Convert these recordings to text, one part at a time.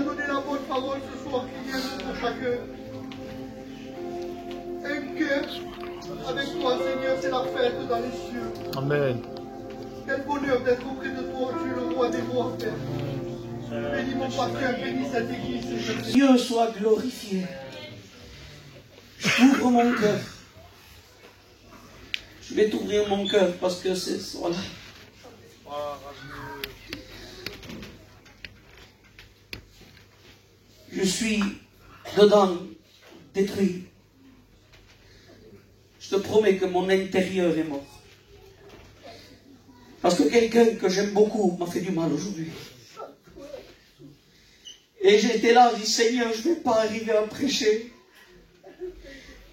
donné la bonne parole ce soir qui vient pour chacun. Un cœur avec toi, Seigneur, c'est la fête dans les cieux. Amen. Quel bonheur d'être auprès de toi, tu es le roi des rois, Père. Bénis mon pasteur, bénis cette église, Seigneur. Dieu soit glorifié. J'ouvre mon cœur. Je vais t'ouvrir mon cœur parce que c'est... Voilà. Je suis dedans, détruit. Je te promets que mon intérieur est mort. Parce que quelqu'un que j'aime beaucoup m'a fait du mal aujourd'hui. Et j'étais là, je dis, Seigneur, je ne vais pas arriver à prêcher.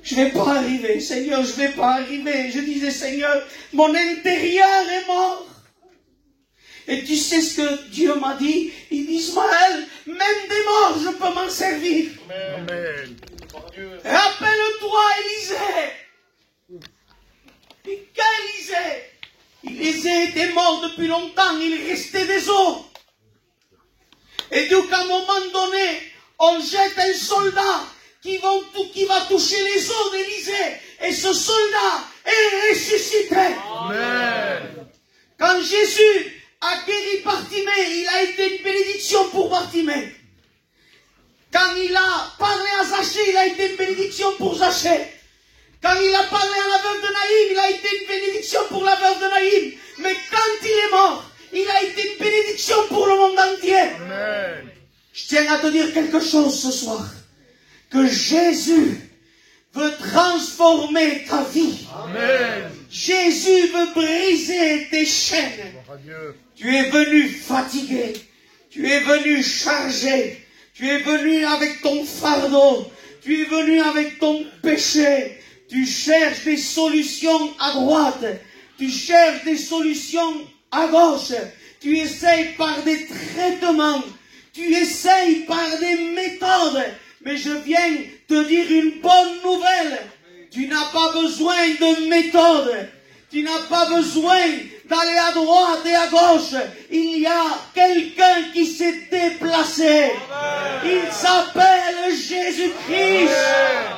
Je ne vais pas arriver, Seigneur, je ne vais pas arriver. Je disais, Seigneur, mon intérieur est mort. Et tu sais ce que Dieu m'a dit? Il dit, Ismaël, même des morts, je peux m'en servir. Amen. Rappelle-toi, Élisée. Et qu'Élisée, Élisée était mort depuis longtemps, il restait des os. Et donc, à un moment donné, on jette un soldat qui va toucher les os d'Élisée. Et ce soldat est ressuscité. Amen. Quand Jésus a guéri Bartimée, il a été une bénédiction pour Bartimée. Quand il a parlé à Zachée, il a été une bénédiction pour Zachée. Quand il a parlé à la veuve de Naïm, il a été une bénédiction pour la veuve de Naïm. Mais quand il est mort, il a été une bénédiction pour le monde entier. Amen. Je tiens à te dire quelque chose ce soir. Que Jésus veut transformer ta vie. Amen. Jésus veut briser tes chaînes. Tu es venu fatigué. Tu es venu chargé. Tu es venu avec ton fardeau. Tu es venu avec ton péché. Tu cherches des solutions à droite. Tu cherches des solutions à gauche. Tu essayes par des traitements. Tu essayes par des méthodes. Mais je viens te dire une bonne nouvelle. Tu n'as pas besoin de méthode. Tu n'as pas besoin d'aller à droite et à gauche. Il y a quelqu'un qui s'est déplacé. Il s'appelle Jésus-Christ.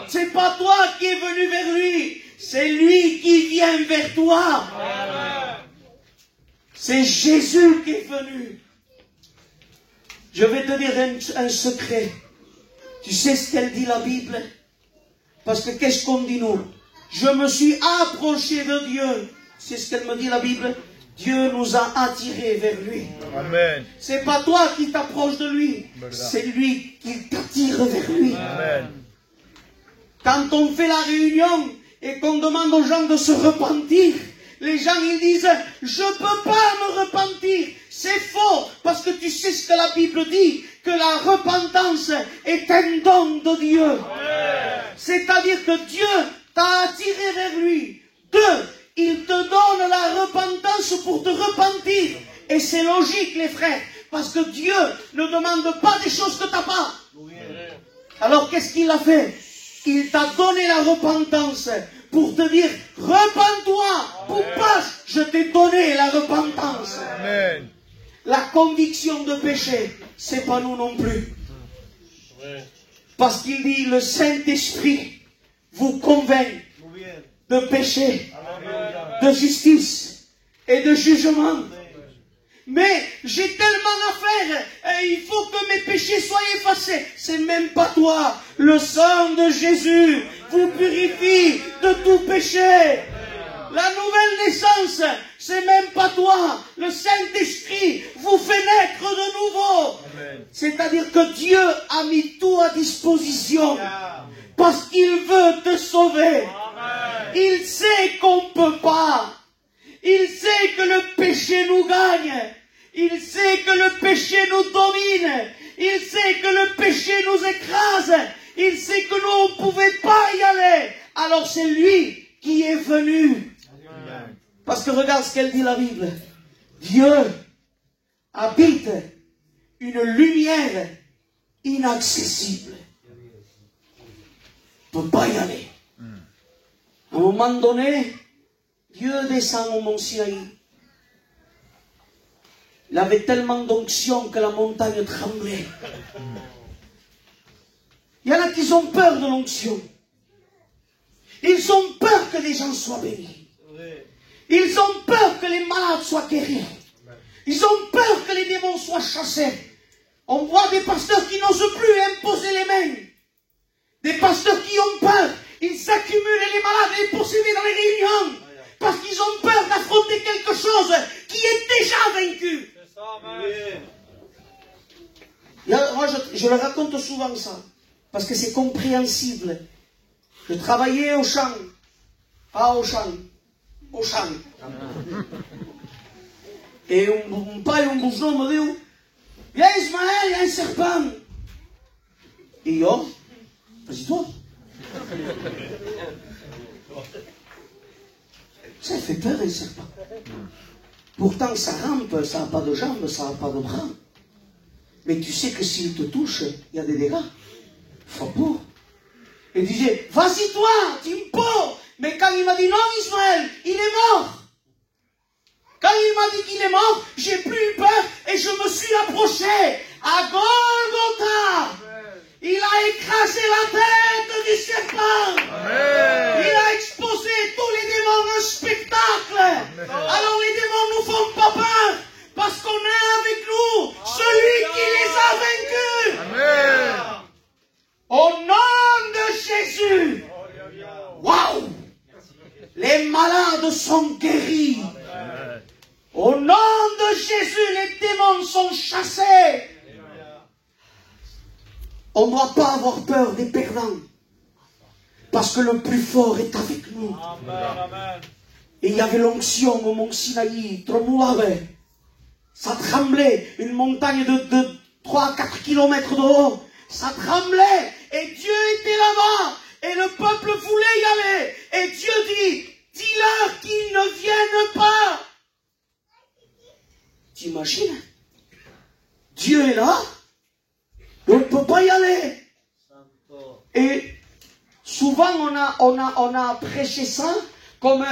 C'est pas toi qui es venu vers lui. C'est lui qui vient vers toi. C'est Jésus qui est venu. Je vais te dire un secret. Tu sais ce qu'elle dit la Bible? Parce que qu'est-ce qu'on dit nous? Je me suis approché de Dieu. C'est ce qu'elle me dit la Bible. Dieu nous a attirés vers lui. Amen. C'est pas toi qui t'approches de lui. C'est lui qui t'attire vers lui. Amen. Quand on fait la réunion et qu'on demande aux gens de se repentir, les gens ils disent « Je ne peux pas me repentir ». C'est faux, parce que tu sais ce que la Bible dit, que la repentance est un don de Dieu. C'est-à-dire que Dieu t'a attiré vers lui. 2, il te donne la repentance pour te repentir. Et c'est logique les frères, parce que Dieu ne demande pas des choses que tu n'as pas. Alors qu'est-ce qu'il a fait? Il t'a donné la repentance pour te dire, repens-toi, Poupas, je t'ai donné la repentance. Amen. La conviction de péché, c'est pas nous non plus. Parce qu'il dit, le Saint-Esprit vous convainc de péché, de justice et de jugement. Mais j'ai tellement à faire, et il faut que mes péchés soient effacés. C'est même pas toi. Le sang de Jésus vous purifie de tout péché. La nouvelle naissance, c'est même pas toi. Le Saint-Esprit vous fait naître de nouveau. C'est-à-dire que Dieu a mis tout à disposition. Parce qu'il veut te sauver. Il sait qu'on ne peut pas. Il sait que le péché nous gagne. Il sait que le péché nous domine. Il sait que le péché nous écrase. Il sait que nous, on ne pouvait pas y aller. Alors c'est lui qui est venu. Parce que regarde ce qu'elle dit la Bible. Dieu habite une lumière inaccessible. On ne peut pas y aller. À un moment donné, Dieu descend au mont Sinaï. Il avait tellement d'onction que la montagne tremblait. Il y en a qui ont peur de l'onction. Ils ont peur que les gens soient bénis. Ils ont peur que les malades soient guéris. Ils ont peur que les démons soient chassés. On voit des pasteurs qui n'osent plus imposer les mains. Des pasteurs qui ont peur. Ils s'accumulent les malades et les possédés dans les réunions. Parce qu'ils ont peur d'affronter quelque chose qui est déjà vaincu. Moi, je le raconte souvent ça. Parce que c'est compréhensible. Je travaillais au champ. Pas au champ. Au champ. Et mon père et mon bourgeon me disent, viens Ismaël, il y a un serpent. Et yo, vas-y toi. Ça fait peur un serpent. Pourtant ça rampe, ça n'a pas de jambes, ça n'a pas de bras. Mais tu sais que s'il te touche, il y a des dégâts. Faut pour. Il disait, vas-y toi, Timpo. Mais quand il m'a dit non Ismaël, il est mort. Quand il m'a dit qu'il est mort, j'ai plus eu peur et je me suis approché à Golgotha. Il a écrasé la tête du serpent. Amen. Il a exposé tous les démons un spectacle. Amen. Alors les démons ne nous font pas peur parce qu'on a avec nous celui qui les a vaincus. Amen. Au nom de Jésus. Waouh! Les malades sont guéris. Amen. Au nom de Jésus, les démons sont chassés. On ne doit pas avoir peur des perdants. Parce que le plus fort est avec nous. Amen. Et il y avait l'onction au mont Sinaï, tremblait. Ça tremblait. Une montagne de 3-4 kilomètres de haut. Ça tremblait. Et Dieu était là-bas. Et le peuple voulait y aller. Et Dieu dit, dis-leur qu'ils ne viennent pas. T'imagines? Dieu est là. On ne peut pas y aller. Et souvent on a prêché ça comme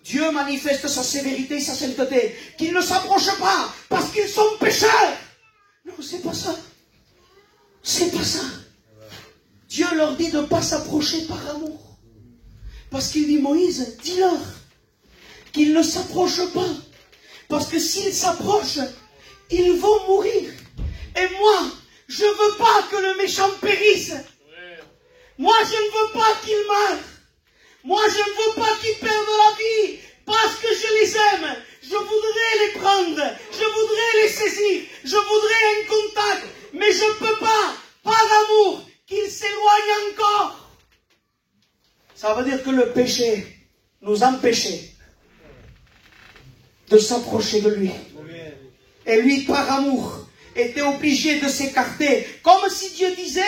Dieu manifeste sa sévérité et sa sainteté. Qu'ils ne s'approchent pas parce qu'ils sont pécheurs. Non, c'est pas ça. C'est pas ça. Dieu leur dit de ne pas s'approcher par amour. Parce qu'il dit, Moïse, dis-leur qu'ils ne s'approchent pas. Parce que s'ils s'approchent, ils vont mourir. Et moi, je ne veux pas que le méchant périsse. Moi, je ne veux pas qu'il meure. Moi, je ne veux pas qu'ils perdent la vie. Parce que je les aime. Je voudrais les prendre. Je voudrais les saisir. Je voudrais un contact. Mais je ne peux pas, par amour, qu'ils s'éloignent encore. Ça veut dire que le péché nous empêchait de s'approcher de lui. Et lui, par amour, était obligé de s'écarter. Comme si Dieu disait,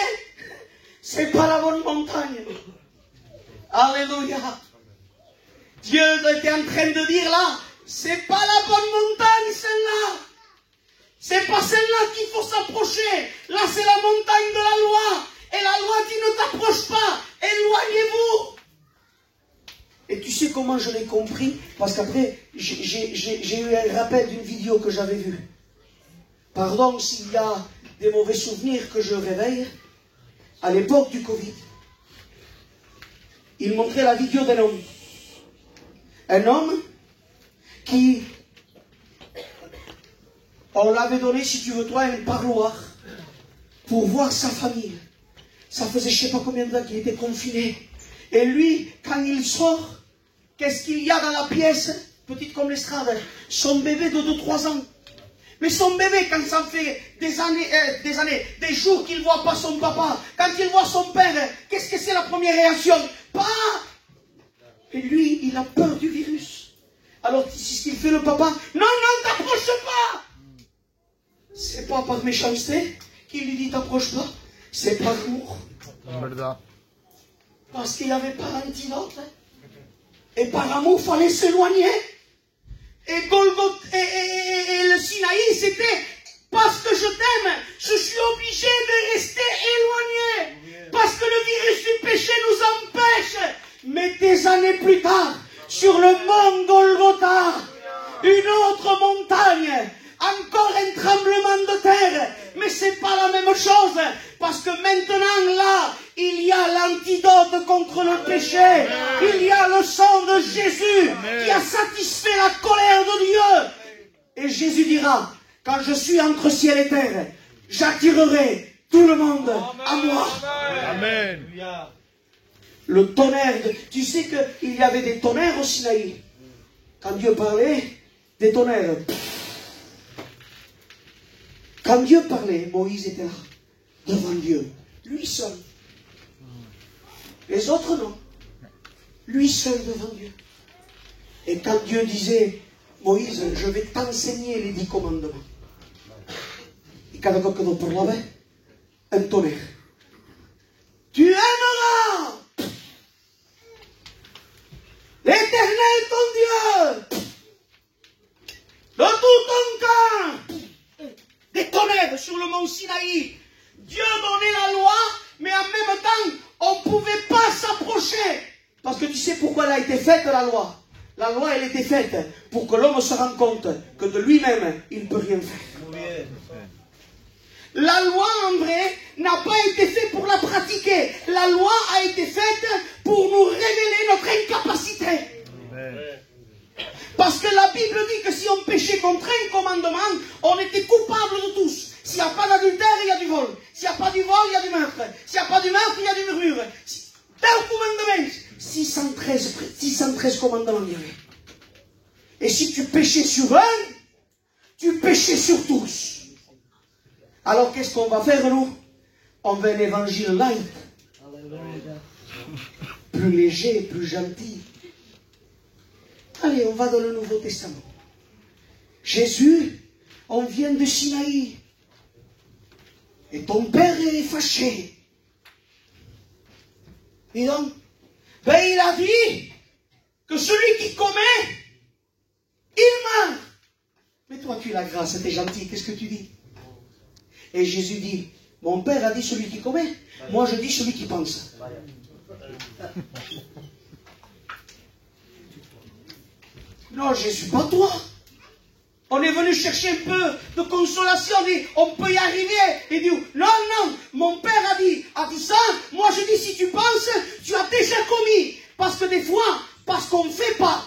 c'est pas la bonne montagne. Alléluia. Dieu était en train de dire là, c'est pas la bonne montagne celle-là. C'est pas celle-là qu'il faut s'approcher. Là c'est la montagne de la loi. Et la loi dit ne t'approche pas. Éloignez-vous. Et tu sais comment je l'ai compris? Parce qu'après, j'ai eu un rappel d'une vidéo que j'avais vue. Pardon s'il y a des mauvais souvenirs que je réveille. À l'époque du Covid, il montrait la vidéo d'un homme. Un homme qui, on l'avait donné, si tu veux toi, un parloir pour voir sa famille. Ça faisait je ne sais pas combien de temps qu'il était confiné. Et lui, quand il sort, qu'est-ce qu'il y a dans la pièce, petite comme l'estrade? Son bébé de 2-3 ans. Mais son bébé, quand ça fait des années, des jours qu'il ne voit pas son papa, quand il voit son père, qu'est-ce que c'est la première réaction? Pas. Et lui, il a peur du virus. Alors, c'est ce qu'il fait le papa. Non, non, t'approche pas. C'est pas par méchanceté qu'il lui dit t'approche pas. C'est par amour. Parce qu'il n'y avait pas d'antidote. Et par amour, il fallait s'éloigner. Et Golgotha et le Sinaï, c'était parce que je t'aime, je suis obligé de rester éloigné. Parce que le virus du péché nous empêche. Mais des années plus tard, sur le mont Golgotha, une autre montagne, encore un tremblement de terre, mais c'est pas la même chose, parce que maintenant là, il y a l'antidote contre le péché, il y a le sang de Jésus qui a satisfait la colère de Dieu. Et Jésus dira, quand je suis entre ciel et terre, j'attirerai tout le monde à moi. Amen. Le tonnerre, tu sais qu'il y avait des tonnerres au Sinaï. Quand Dieu parlait, des tonnerres. Quand Dieu parlait, Moïse était là, devant Dieu, lui seul. Les autres non. Lui seul devant Dieu. Et quand Dieu disait, Moïse, je vais t'enseigner les 10 commandements. Et cada cop que Dieu parlava, un tonnerre. Tu aimeras l'Éternel ton Dieu de tout ton cœur. Des tonnerres sur le mont Sinaï. Dieu donnait la loi, mais en même temps, on ne pouvait pas s'approcher. Parce que tu sais pourquoi elle a été faite, la loi. La loi, elle était faite pour que l'homme se rende compte que de lui-même, il ne peut rien faire. La loi, en vrai, n'a pas été faite pour la pratiquer. La loi a été faite pour nous révéler notre incapacité. Parce que la Bible dit que si on péchait contre un commandement, on était coupable de tous. S'il n'y a pas d'adultère, il y a du vol. S'il n'y a pas du vol, il y a du meurtre. S'il n'y a pas du meurtre, il y a du murmure. Tel commandement, 613 commandements il y avait. Et si tu péchais sur un, tu péchais sur tous. Alors qu'est-ce qu'on va faire nous? On veut un évangile light. Plus léger, plus gentil. Allez, on va dans le Nouveau Testament. Jésus, on vient de Sinaï. Et ton père est fâché. Et donc, ben il a dit que celui qui commet, il meurt. Mais toi, tu es la grâce, t'es gentil, qu'est-ce que tu dis? Et Jésus dit, mon père a dit celui qui commet, moi je dis celui qui pense. Non, Jésus, pas toi. On est venu chercher un peu de consolation, on dit, on peut y arriver. Il dit, non, non, mon père a dit ça, moi je dis, si tu penses, tu as déjà commis. Parce que des fois, parce qu'on ne fait pas,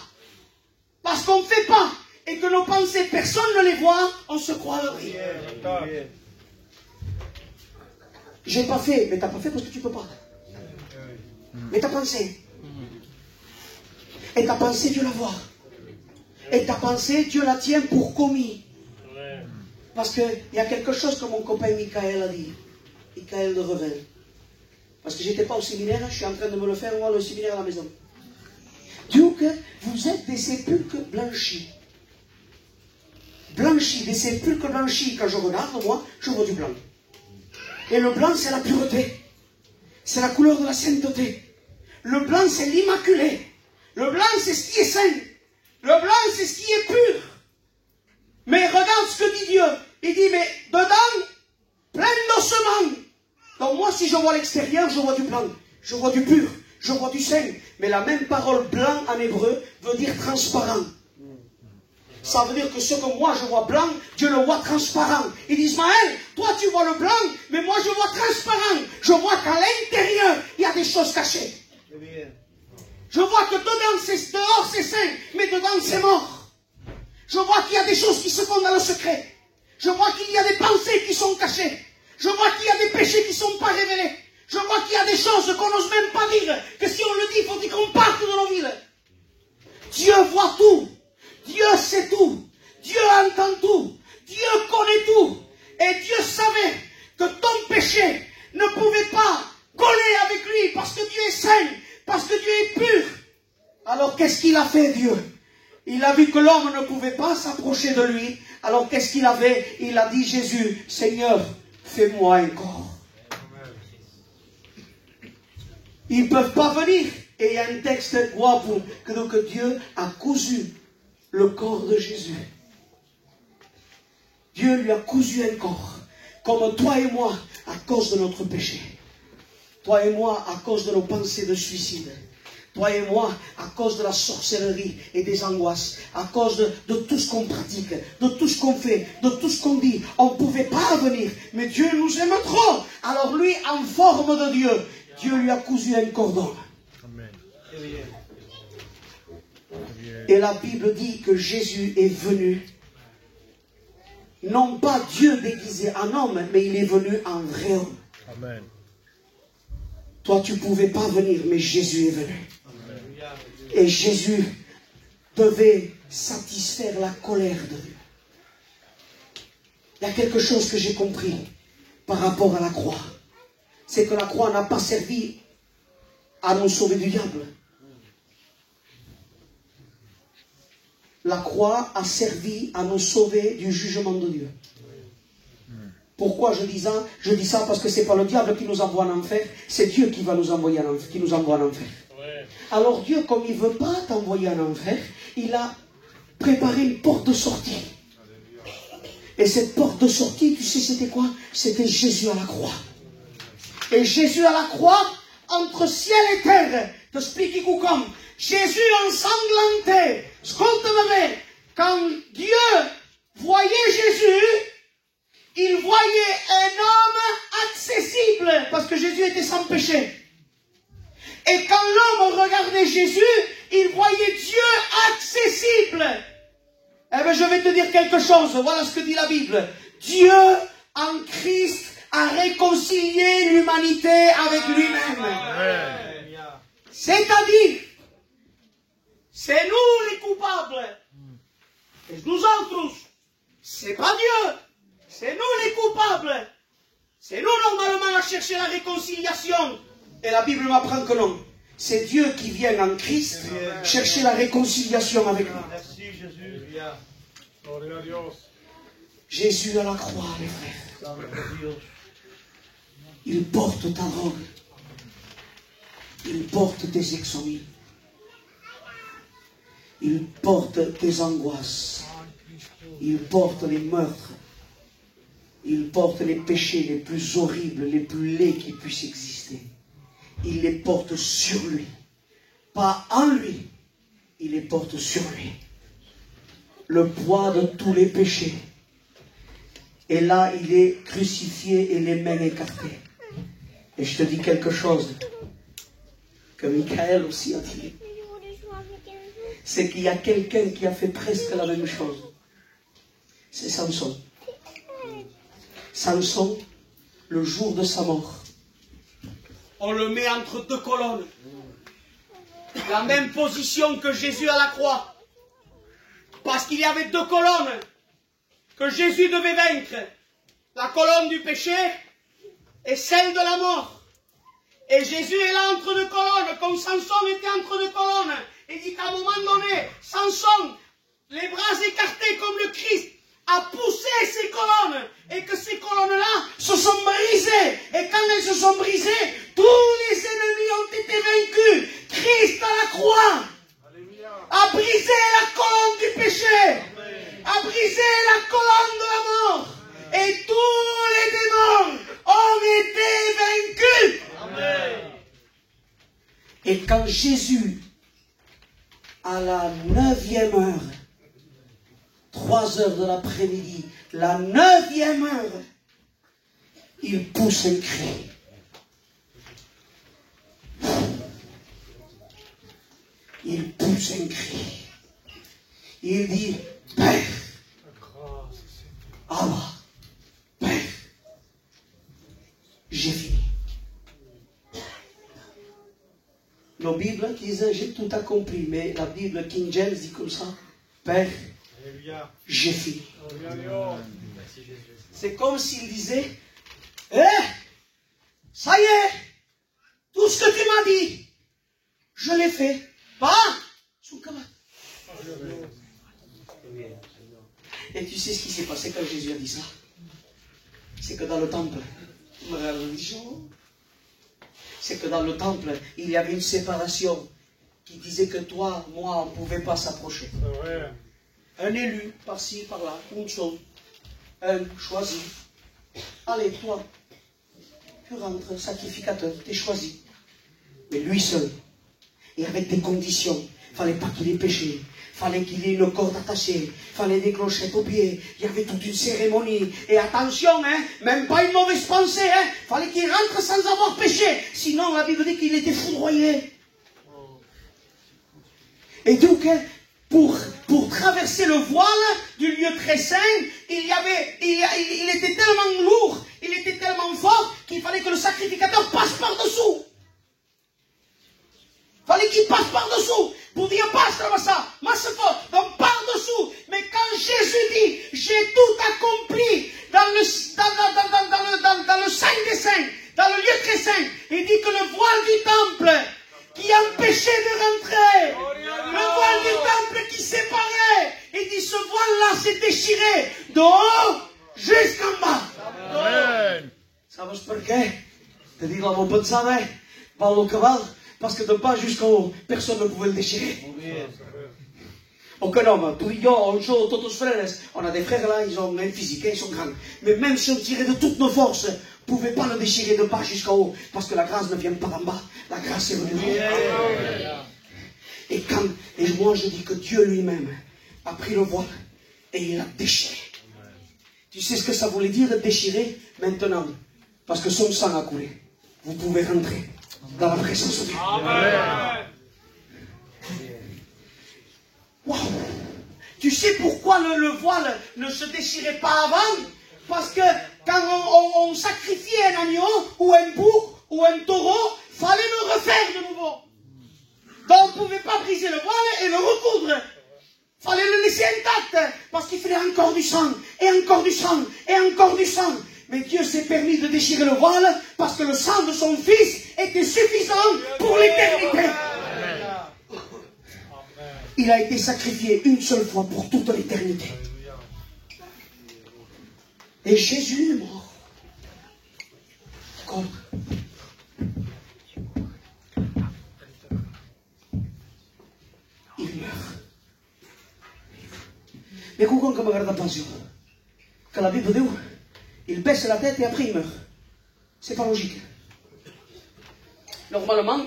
et que nos pensées, personne ne les voit, on se croit à l'abri. J'ai pas fait, mais t'as pas fait parce que tu peux pas. Mais t'as pensé. Et ta pensée, Dieu la voit. Et ta pensée, Dieu la tient pour commis. Parce qu'il y a quelque chose que mon copain Michael a dit. Michael de Revel. Parce que j'étais pas au séminaire, je suis en train de me le faire, moi, le séminaire à la maison. Dieu que vous êtes des sépulcres blanchis. Blanchis, des sépulcres blanchis. Quand je regarde, moi, je vois du blanc. Et le blanc, c'est la pureté. C'est la couleur de la sainteté. Le blanc, c'est l'immaculé. Le blanc, c'est ce qui est saint. Le blanc, c'est ce qui est pur. Mais regarde ce que dit Dieu. Il dit, mais dedans, plein d'ossements. Donc moi, si je vois l'extérieur, je vois du blanc. Je vois du pur. Je vois du saint. Mais la même parole blanc en hébreu veut dire transparent. Ça veut dire que ce que moi je vois blanc, Dieu le voit transparent. Il dit, Ismaël, toi tu vois le blanc, mais moi je vois transparent. Je vois qu'à l'intérieur, il y a des choses cachées. Je vois que dehors c'est saint, mais dedans c'est mort. Je vois qu'il y a des choses qui se font dans le secret. Je vois qu'il y a des pensées qui sont cachées. Je vois qu'il y a des péchés qui ne sont pas révélés. Je vois qu'il y a des choses qu'on n'ose même pas dire. Que si on le dit, il faut dire qu'on parte de nos villes. Dieu voit tout. Dieu sait tout. Dieu entend tout. Dieu connaît tout. Et Dieu savait que ton péché ne pouvait pas coller avec lui parce que Dieu est saint, parce que Dieu est pur. Alors qu'est-ce qu'il a fait, Dieu? Il a vu que l'homme ne pouvait pas s'approcher de lui. Alors qu'est-ce qu'il a fait? Il a dit, Jésus, Seigneur, fais-moi un corps. Ils ne peuvent pas venir. Et il y a un texte guapo que Dieu a cousu le corps de Jésus. Dieu lui a cousu un corps, comme toi et moi, à cause de notre péché. Toi et moi, à cause de nos pensées de suicide. Toi et moi, à cause de la sorcellerie et des angoisses, à cause de tout ce qu'on pratique, de tout ce qu'on fait, de tout ce qu'on dit, on ne pouvait pas venir. Mais Dieu nous aime trop. Alors lui, en forme de Dieu, Dieu lui a cousu un cordon. Amen. Et la Bible dit que Jésus est venu, non pas Dieu déguisé en homme, mais il est venu en vrai homme. Amen. Toi, tu ne pouvais pas venir, mais Jésus est venu. Et Jésus devait satisfaire la colère de Dieu. Il y a quelque chose que j'ai compris par rapport à la croix. C'est que la croix n'a pas servi à nous sauver du diable. La croix a servi à nous sauver du jugement de Dieu. Pourquoi je dis ça? Je dis ça parce que ce n'est pas le diable qui nous envoie en enfer, c'est Dieu qui va nous envoyer en enfer, qui nous envoie en enfer. Ouais. Alors Dieu, comme il ne veut pas t'envoyer en enfer, il a préparé une porte de sortie. Et cette porte de sortie, tu sais c'était quoi? C'était Jésus à la croix. Et Jésus à la croix, entre ciel et terre, te explique comme Jésus ensanglanté, quand Dieu voyait Jésus, il voyait un homme accessible, parce que Jésus était sans péché. Et quand l'homme regardait Jésus, il voyait Dieu accessible. Eh bien, je vais te dire quelque chose. Voilà ce que dit la Bible. Dieu, en Christ, a réconcilié l'humanité avec lui-même. C'est-à-dire, c'est nous les coupables. Et nous autres, c'est pas Dieu. C'est nous les coupables. C'est nous normalement à chercher la réconciliation. Et la Bible m'apprend que non. C'est Dieu qui vient en Christ chercher la réconciliation avec nous. Merci Jésus. Jésus à la croix, les frères. Il porte ta robe. Il porte tes exomies. Il porte tes angoisses. Il porte les meurtres. Il porte les péchés les plus horribles, les plus laids qui puissent exister. Il les porte sur lui. Pas en lui. Il les porte sur lui. Le poids de tous les péchés. Et là, il est crucifié et les mains écartées. Et je te dis quelque chose que Michael aussi a dit. C'est qu'il y a quelqu'un qui a fait presque la même chose. C'est Samson. Samson, le jour de sa mort, on le met entre deux colonnes. La même position que Jésus à la croix. Parce qu'il y avait deux colonnes que Jésus devait vaincre. La colonne du péché et celle de la mort. Et Jésus est là entre deux colonnes, comme Samson était entre deux colonnes. Et dit qu'à un moment donné, Samson, les bras écartés comme le Christ, a poussé ces colonnes. Et que ces colonnes-là se sont brisées. Et quand elles se sont brisées, tous les ennemis ont été vaincus. Christ à la croix a brisé la colonne du péché. A brisé la colonne de la mort. Et tous les démons ont été vaincus. Amen. Et quand Jésus, à la 9e heure, 3 heures de l'après-midi, la 9e heure, il pousse un cri. Il pousse un cri. Il dit, Père, Abba, Père, j'ai fini. Nos Bibles disent, j'ai tout accompli, mais la Bible King James dit comme ça, Père, j'ai fini. C'est comme s'il disait, ça y est, tout ce que tu m'as dit, je l'ai fait. Pas sous cabane. Et tu sais ce qui s'est passé quand Jésus a dit ça? C'est que dans le temple, c'est que dans le temple, il y avait une séparation qui disait que toi, moi, on ne pouvait pas s'approcher. Un élu, par-ci, par-là, une chose. choisi. Allez, toi, tu rentres, sacrificateur, t'es choisi. Mais lui seul, et avec des conditions. Il ne fallait pas qu'il ait péché. Il fallait qu'il ait une corde attachée. Il fallait des clochettes aux pieds. Il y avait toute une cérémonie. Et attention, hein, même pas une mauvaise pensée. Il fallait qu'il rentre sans avoir péché. Sinon, la Bible dit qu'il était foudroyé. Et donc, pour traverser le voile du lieu très saint, il était tellement lourd, il était tellement fort, qu'il fallait que le sacrificateur passe par-dessous. Il fallait qu'il passe par-dessous. Pour dire, passe ça, donc par-dessous. Mais quand Jésus dit, j'ai tout accompli dans le Saint des Saints, dans le lieu très saint, il dit que le voile du temple qui empêchait de rentrer, le voile du temple qui séparait, il dit, ce voile-là s'est déchiré de haut jusqu'en bas. Amen. ¿Sabes por qué? Te digo la pensada, Pablo Cabal. Parce que de bas jusqu'en haut, personne ne pouvait le déchirer. Aucun homme, tú y yo, Oncho, todos los frères, on a des frères là, ils ont un physique, ils sont grands. Mais même si on tirait de toutes nos forces, on ne pouvait pas le déchirer de bas jusqu'en haut. Parce que la grâce ne vient pas d'en bas, la grâce est venue d'en haut. Et moi je dis que Dieu lui-même a pris le voile et il l'a déchiré. Tu sais ce que ça voulait dire de déchirer maintenant? Parce que son sang a coulé. Vous pouvez rentrer dans la présence de Dieu. Amen. Wow. Tu sais pourquoi le voile ne se déchirait pas avant? Parce que quand on sacrifiait un agneau, ou un bouc, ou un taureau, il fallait le refaire de nouveau. Donc on ne pouvait pas briser le voile et le recoudre. Il fallait le laisser intact, parce qu'il fallait encore du sang, et encore du sang, et encore du sang. Mais Dieu s'est permis de déchirer le voile, parce que le sang de son Fils était suffisant pour l'éternité. Il a été sacrifié une seule fois pour toute l'éternité. Et Jésus est mort. Comme il meurt. Mais quelqu'un qui me regarde attention, que la Bible dit, il baisse la tête et après il meurt. C'est pas logique. Normalement,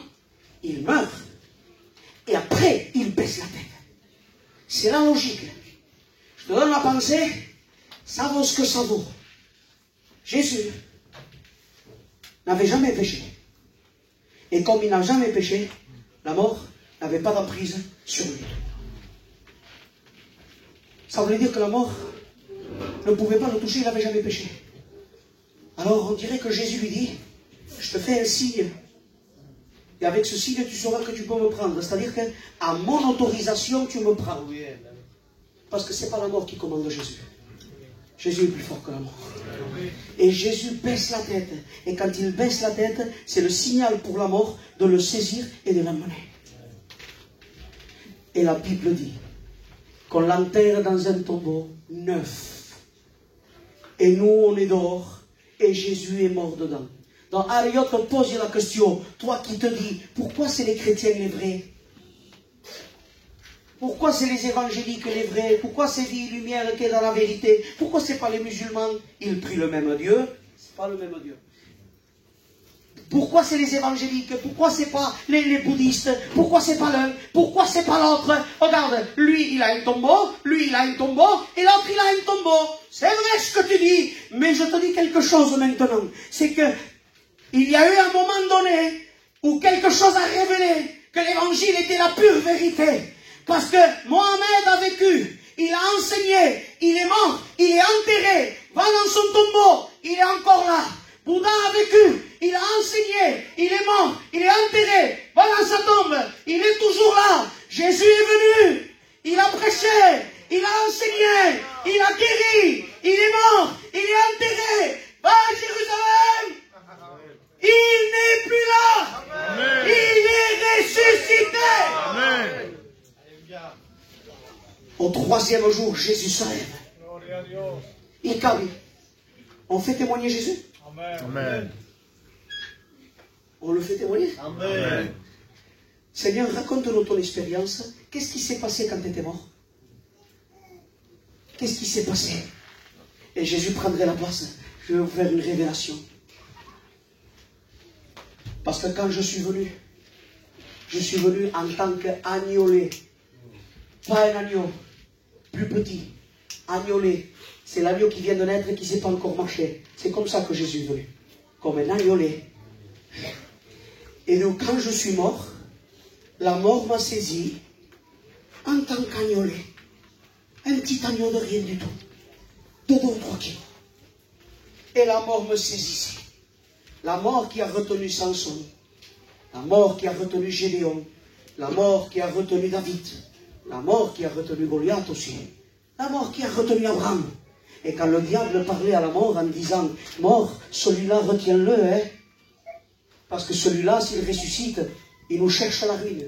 il meurt. Et après, il baisse la tête. C'est la logique. Je te donne la pensée, ça vaut ce que ça vaut. Jésus n'avait jamais péché. Et comme il n'a jamais péché, la mort n'avait pas d'emprise sur lui. Ça voulait dire que la mort ne pouvait pas le toucher, il n'avait jamais péché. Alors on dirait que Jésus lui dit, je te fais un signe. Et avec ce signe, tu sauras que tu peux me prendre. C'est-à-dire qu'à mon autorisation, tu me prends. Parce que ce n'est pas la mort qui commande Jésus. Jésus est plus fort que la mort. Et Jésus baisse la tête. Et quand il baisse la tête, c'est le signal pour la mort de le saisir et de l'emmener. Et la Bible dit qu'on l'enterre dans un tombeau neuf. Et nous, on est dehors. Et Jésus est mort dedans. Dans Ariot, on pose la question, toi qui te dis, pourquoi c'est les chrétiens les vrais? Pourquoi c'est les évangéliques les vrais? Pourquoi c'est les lumières qui est dans la vérité? Pourquoi c'est pas les musulmans? Ils prient le même Dieu, c'est pas le même Dieu. Pourquoi c'est les évangéliques? Pourquoi c'est pas les bouddhistes? Pourquoi c'est pas l'un? Pourquoi c'est pas l'autre? Regarde, lui il a un tombeau, lui il a un tombeau, et l'autre il a un tombeau. C'est vrai ce que tu dis, mais je te dis quelque chose maintenant. C'est que il y a eu un moment donné où quelque chose a révélé que l'évangile était la pure vérité. Parce que Mohamed a vécu, il a enseigné, il est mort, il est enterré, va dans son tombeau, il est encore là. Bouddha a vécu, il a enseigné, il est mort, il est enterré, va dans sa tombe, il est toujours là. Jésus est venu, il a prêché, il a enseigné, il a guéri, il est mort, il est enterré, va à Jérusalem. Il n'est plus là. Amen. Il est ressuscité. Amen. Au troisième jour, Jésus se lève. Il calme. On fait témoigner Jésus. Amen. On le fait témoigner. Amen. Seigneur, raconte-nous ton expérience. Qu'est-ce qui s'est passé quand tu étais mort? Qu'est-ce qui s'est passé? Et Jésus prendrait la place. Je vais vous faire une révélation. Parce que quand je suis venu en tant qu'agnolé. Pas un agneau, plus petit. Agnolé. C'est l'agneau qui vient de naître et qui ne sait pas encore marcher. C'est comme ça que Jésus est venu. Comme un agnolé. Et donc quand je suis mort, la mort m'a saisi en tant qu'agnolé. Un petit agneau de rien du tout. De 2 ou 3 kilos. Et la mort me saisissait. La mort qui a retenu Samson. La mort qui a retenu Gédéon. La mort qui a retenu David. La mort qui a retenu Goliath aussi. La mort qui a retenu Abraham. Et quand le diable parlait à la mort en disant, mort, celui-là, retiens-le, hein. Parce que celui-là, s'il ressuscite, il nous cherche à la ruine.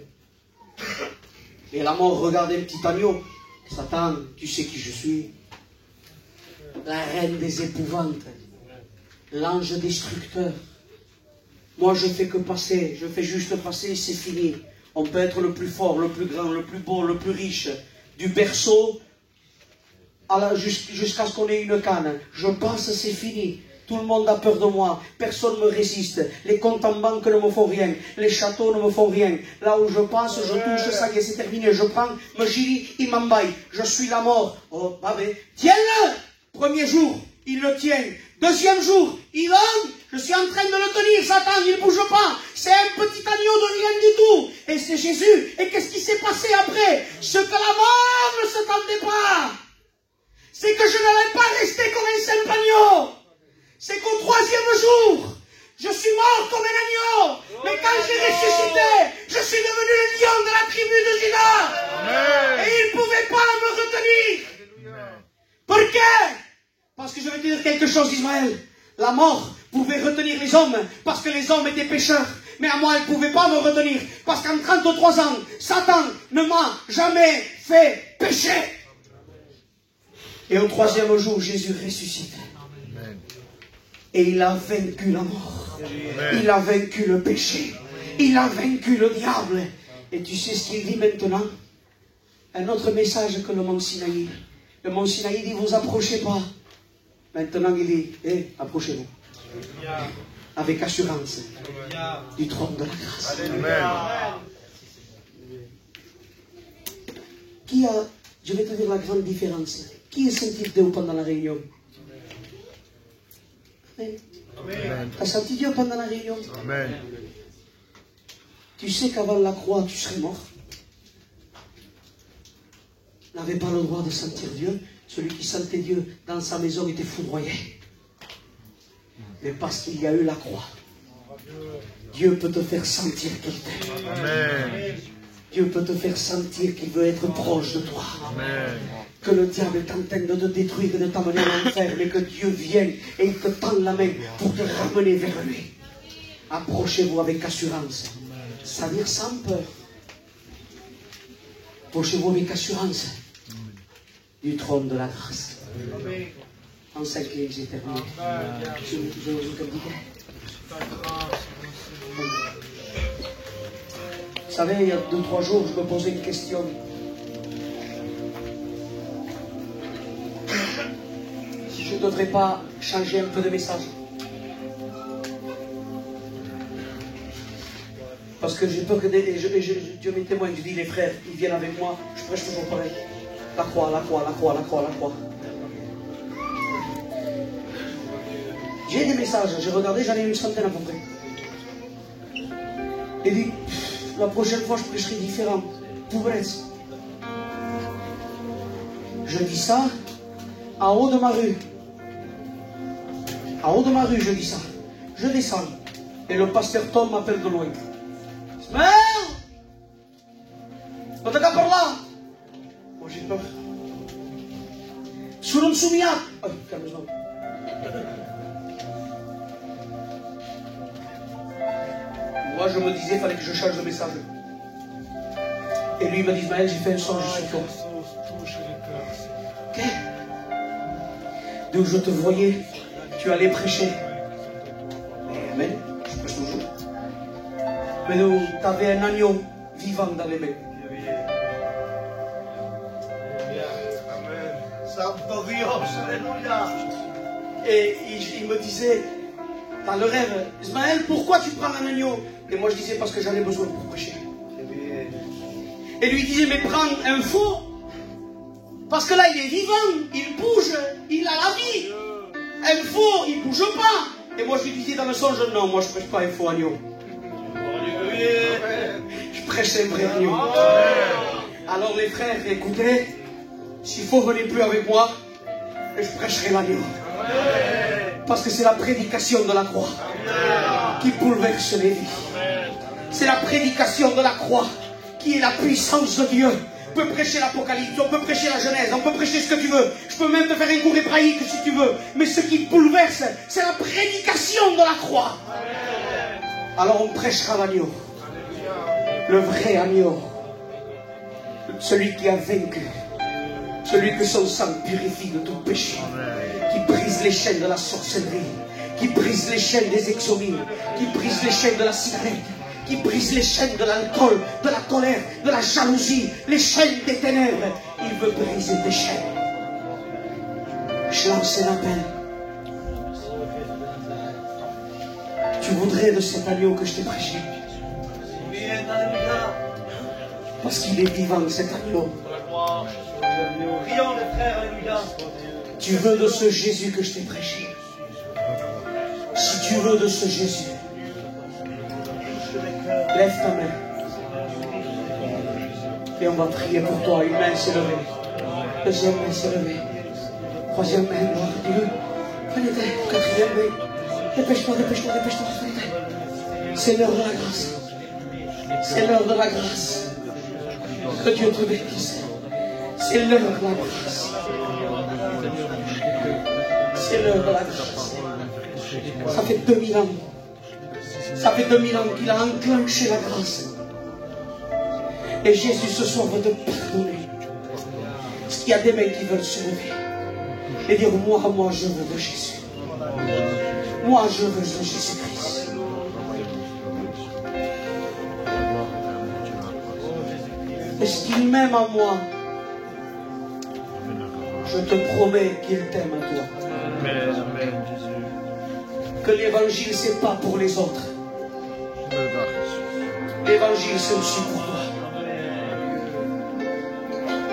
Et la mort regardait le petit agneau. Satan, tu sais qui je suis? La reine des épouvantes. L'ange destructeur. Moi, je fais que passer. Je fais juste passer, c'est fini. On peut être le plus fort, le plus grand, le plus beau, le plus riche. Du berceau jusqu'à ce qu'on ait une canne. Je passe, c'est fini. Tout le monde a peur de moi. Personne ne me résiste. Les comptes en banque ne me font rien. Les châteaux ne me font rien. Là où je passe, je touche, ça y est, c'est terminé. Je prends, me gire, il m'embaille. Je suis la mort. Oh, babé. Tiens-le! Premier jour, il le tient. Deuxième jour, il donne. Je suis en train de le tenir. Satan, il ne bouge pas. C'est un petit agneau de rien du tout. Et c'est Jésus. Et qu'est-ce qui s'est passé après? Ce que la mort ne s'attendait pas. C'est que je n'allais pas rester comme un simple agneau. C'est qu'au 3e jour, je suis mort comme un agneau. Mais quand j'ai ressuscité, je suis devenu le lion de la tribu de Juda. Et il ne pouvait pas me retenir. Pourquoi? Parce que je vais te dire quelque chose, Ismaël. La mort pouvait retenir les hommes parce que les hommes étaient pécheurs. Mais à moi, elle ne pouvait pas me retenir parce qu'en 33 ans, Satan ne m'a jamais fait pécher. Et au 3e jour, Jésus ressuscite. Et il a vaincu la mort. Il a vaincu le péché. Il a vaincu le diable. Et tu sais ce qu'il dit maintenant? Un autre message que le mont Sinaï. Le mont Sinaï dit, vous approchez pas. Maintenant il dit, approchez-vous. Avec assurance. Du trône de la grâce. Qui a, je vais te dire la grande différence. Qui est senti Dieu pendant la réunion? Amen. T'as senti Dieu pendant la réunion? Amen. Tu sais qu'avant la croix, tu serais mort. Tu n'avais pas le droit de sentir Dieu. Celui qui sentait Dieu dans sa maison était foudroyé. Mais parce qu'il y a eu la croix, Dieu peut te faire sentir qu'il t'aime. Amen. Dieu peut te faire sentir qu'il veut être proche de toi. Amen. Que le diable est en train de te détruire et de t'amener à l'enfer, mais que Dieu vienne et il te tend la main pour te ramener vers lui. Approchez-vous avec assurance. C'est-à-dire sans peur. Approchez-vous avec assurance du trône de la grâce. En 5 lignes, j'ai terminé. Je vous dis. Vous savez, il y a 2-3 jours, je me posais une question. Si je ne devrais pas changer un peu de message. Parce que j'ai peur que Dieu m'est témoin, je dis les frères, ils viennent avec moi, je prêche toujours pareil. La croix, la croix, la croix, la croix, la croix. J'ai des messages, j'ai regardé, j'en ai une centaine à peu près. Et dit, la prochaine fois je prêcherai différent. Pauvresse. Je dis ça en haut de ma rue. En haut de ma rue, je dis ça. Je descends. Et le pasteur Tom m'appelle de loin. Ismaël! On te par là! Moi j'ai peur. Sur un soumiat! Oh, calme-toi. Moi je me disais, il fallait que je change de message. Et lui il m'a dit, Ismaël, j'ai fait un songe sur toi. Ok? Donc je te voyais, tu allais prêcher. Amen, je prêche toujours. Mais nous, tu avais un agneau vivant dans les mains. Santo Dios, aleluya. Et il me disait, dans le rêve, Ismaël, pourquoi tu prends un agneau? Et moi je disais, parce que j'en ai besoin pour prêcher. Et lui disait, mais prends un faux. Parce que là, il est vivant, il bouge, il a la vie. Un faux, il ne bouge pas. Et moi, je lui disais dans le songe, non, moi, je ne prêche pas un faux agneau. Je prêche un vrai agneau. Alors, les frères, écoutez, s'il faut, venez plus avec moi, et je prêcherai l'agneau. Parce que c'est la prédication de la croix qui bouleverse les vies. C'est la prédication de la croix qui est la puissance de Dieu. On peut prêcher l'Apocalypse, on peut prêcher la Genèse, on peut prêcher ce que tu veux. Je peux même te faire un cours hébraïque si tu veux. Mais ce qui bouleverse, c'est la prédication de la croix. Alors on prêchera l'agneau. Le vrai agneau. Celui qui a vaincu. Celui que son sang purifie de tout péché. Qui brise les chaînes de la sorcellerie. Qui brise les chaînes des exomines. Qui brise les chaînes de la cigarette. Qui brise les chaînes de l'alcool, de la colère, de la jalousie, les chaînes des ténèbres. Il veut briser tes chaînes. Je lance un appel. Tu voudrais de cet agneau que je t'ai prêché. Parce qu'il est vivant, cet agneau. Tu veux de ce Jésus que je t'ai prêché. Si tu veux de ce Jésus, lève ta main. Et on va prier pour toi. Une main s'est levée. Deuxième main s'est levée. Troisième main, gloire à Dieu. Venez, quatrième main. Dépêche-toi, dépêche-toi, dépêche-toi. C'est l'heure de la grâce. C'est l'heure de la grâce. Que Dieu te bénisse. C'est l'heure de la grâce. C'est l'heure de la grâce. Ça fait 2000 ans. Ça fait 2000 ans qu'il a enclenché la grâce. Et Jésus ce soir va te pardonner. Parce qu'il y a des mains qui veulent se lever. Et dire, moi je veux de Jésus. Moi je veux de Jésus-Christ. Est-ce qu'il m'aime à moi? Je te promets qu'il t'aime à toi. Que l'évangile c'est pas pour les autres. L'évangile c'est aussi pour toi.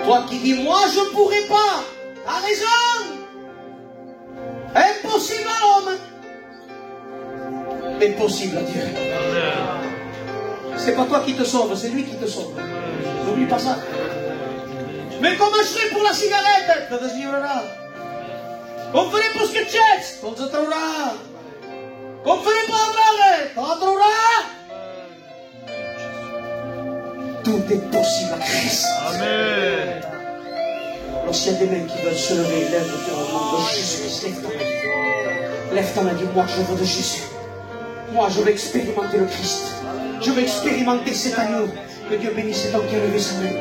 Toi qui dis, moi je ne pourrai pas. T'as raison. Impossible à l'homme. Mais possible à Dieu. C'est pas toi qui te sauve, c'est lui qui te sauve. N'oublie pas ça. Mais comment je fais pour la cigarette? Te deslivrarà. Come farei pour ce que tu es? On se trouvera. Come farei pour la drogue? On se trouvera. Tout est possible à Christ. Amen. Alors s'il y a des mains qui veulent se lever, lève-toi au nom de Jésus. Lève ta main. Lève ta main, dis, moi je veux de Jésus. Moi je veux expérimenter le Christ. Je veux expérimenter cet agneau. Que Dieu bénisse cet homme qui a levé sa main.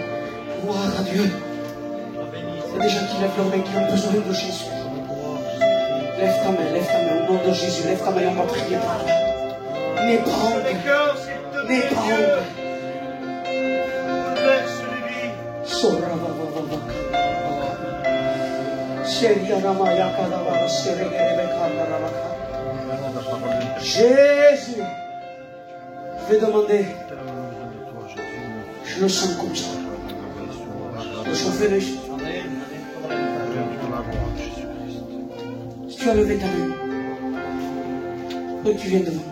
Gloire à Dieu. Il y a des gens qui lèvent leur main, qui ont besoin de Jésus. Lève ta main au nom de Jésus. Lève ta main, on va prier pour toi. N'aie pas honte. N'aie pas honte. Jésus, je vais demander, je le sens comme ça, de chauffer les yeux. Si tu as levé ta main, donc tu viens devant.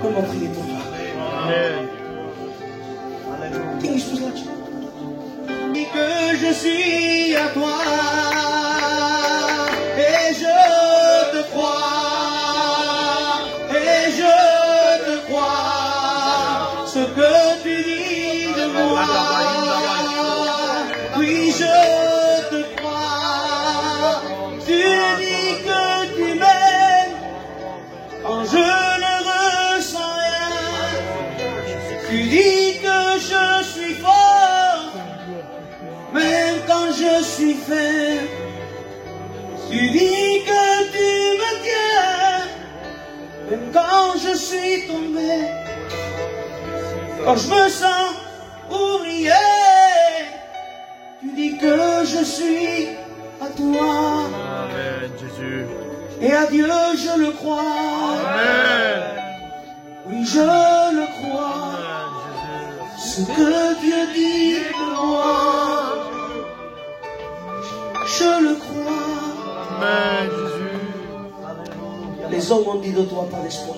On va prier pour toi. Qui dispose là-dessus? Que je suis à toi et je te crois et je te crois ce que tu dis de moi. Oui, je te crois. Tu dis que tu m'aimes quand je ne ressens rien. Tu dis que je suis fort même quand je suis faible. Tu dis que tu me tiens même quand je suis tombé. Quand je me sens oublié, tu dis que je suis à toi. Amen, Jésus. Et à Dieu, je le crois. Amen. Oui, je le crois. Amen, Ce que Dieu dit de moi, je le crois. Amen, Jésus. Les hommes ont dit de toi par l'espoir.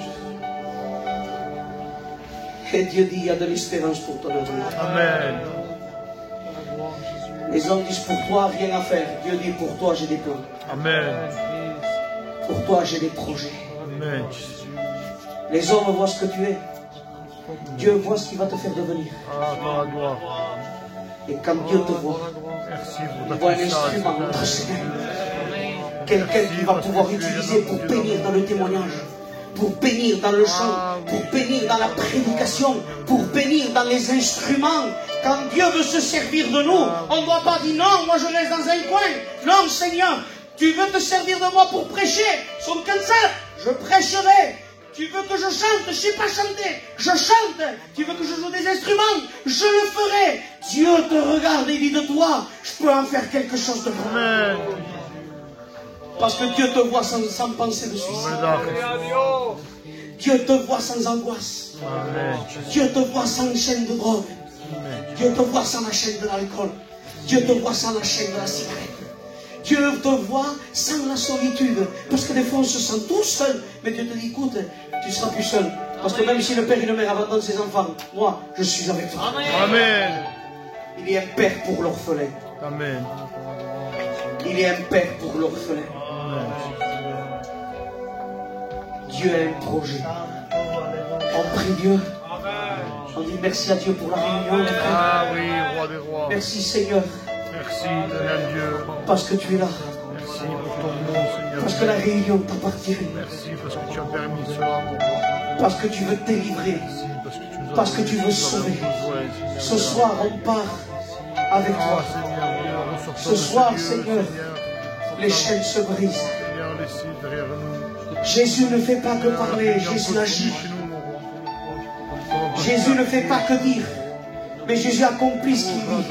Et Dieu dit, il y a de l'espérance pour ton avenir. Amen. Les hommes disent, pour toi, rien à faire. Dieu dit, pour toi, j'ai des plans. Amen. Pour toi, j'ai des projets. Amen, Jésus. Les hommes voient ce que tu es. Dieu voit ce qu'il va te faire devenir. Ah, par la gloire. Et quand Dieu te voit, Merci il pour voit ta un instrument entre ses mains. Quelqu'un qui va pouvoir utiliser pour bénir dans le témoignage, pour bénir dans le chant, pour bénir dans la prédication, pour bénir dans les instruments. Quand Dieu veut se servir de nous, on ne doit pas dire non, moi je reste dans un coin. Non, Seigneur, tu veux te servir de moi pour prêcher. Son cancer, je prêcherai. Tu veux que je chante, je ne sais pas chanter, je chante. Tu veux que je joue des instruments, je le ferai. Dieu te regarde et dit de toi, je peux en faire quelque chose de grand. Amen. Parce que Dieu te voit sans pensée de suicide. Dieu te voit sans angoisse. Amen. Dieu te voit sans chaîne de drogue. Dieu te voit sans la chaîne de l'alcool. Dieu te voit sans la chaîne de la cigarette. Dieu te voit sans la solitude. Parce que des fois on se sent tout seul. Mais Dieu te dit, écoute, tu ne seras plus seul. Parce que même si le père et la mère abandonnent ses enfants, moi, je suis avec toi. Amen. Il est un père pour l'orphelin. Amen. Il est un père pour l'orphelin. Dieu a un projet. On prie Dieu. On dit merci à Dieu pour la réunion. Ah oui, roi des rois. Merci Seigneur. Merci, Seigneur Dieu. Parce que tu es là. Merci pour ton nom, Seigneur. Parce que la réunion t'appartient. Merci parce que tu as permis cela pour moi. Parce que tu veux délivrer. Merci parce que tu nous as Parce que tu veux sauver. Ce soir, on part avec toi. Ce soir, Seigneur, les chaînes se brisent. Seigneur, laissez derrière nous. Jésus ne fait pas que parler, Jésus agit. Jésus ne fait pas que dire, mais Jésus accomplit ce qu'il dit.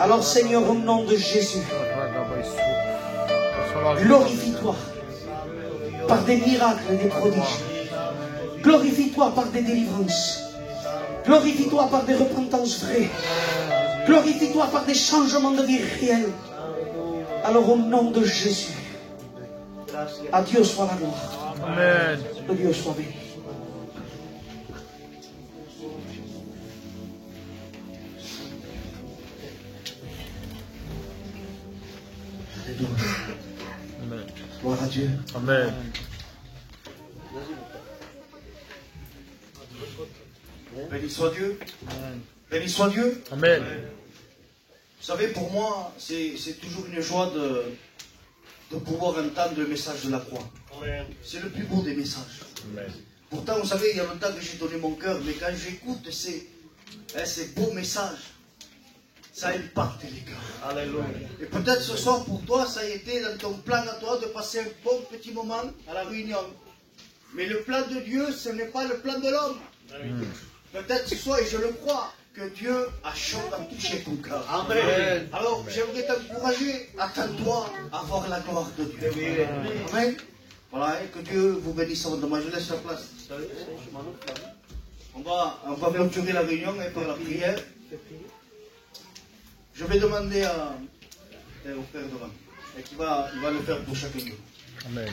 Alors Seigneur, au nom de Jésus, glorifie-toi par des miracles et des prodiges. Glorifie-toi par des délivrances. Glorifie-toi par des repentances vraies. Glorifie-toi par des changements de vie réels. Alors au nom de Jésus, à Dieu soit la gloire. Amen. Que Dieu soit béni. Amen. Gloire à Dieu. Amen. Béni soit Dieu. Béni soit Dieu. Amen. Vous savez, pour moi, c'est toujours une joie de pouvoir entendre le message de la croix. C'est le plus beau des messages. Amen. Pourtant, vous savez, il y a longtemps que j'ai donné mon cœur, mais quand j'écoute ces beaux messages, ça impacte les cœurs. Alléluia. Et peut-être ce soir, pour toi, ça a été dans ton plan à toi de passer un bon petit moment à la réunion. Mais le plan de Dieu, ce n'est pas le plan de l'homme. Peut-être ce soir, et je le crois, que Dieu a touché ton cœur. Amen. Alors, j'aimerais t'encourager, attends-toi à voir la gloire de Dieu. Amen. Voilà, et que Dieu vous bénisse abondamment. Je laisse la place. On va clôturer la réunion par la prière. Je vais demander au frère devant, et il va le faire pour chacun de nous. Amen.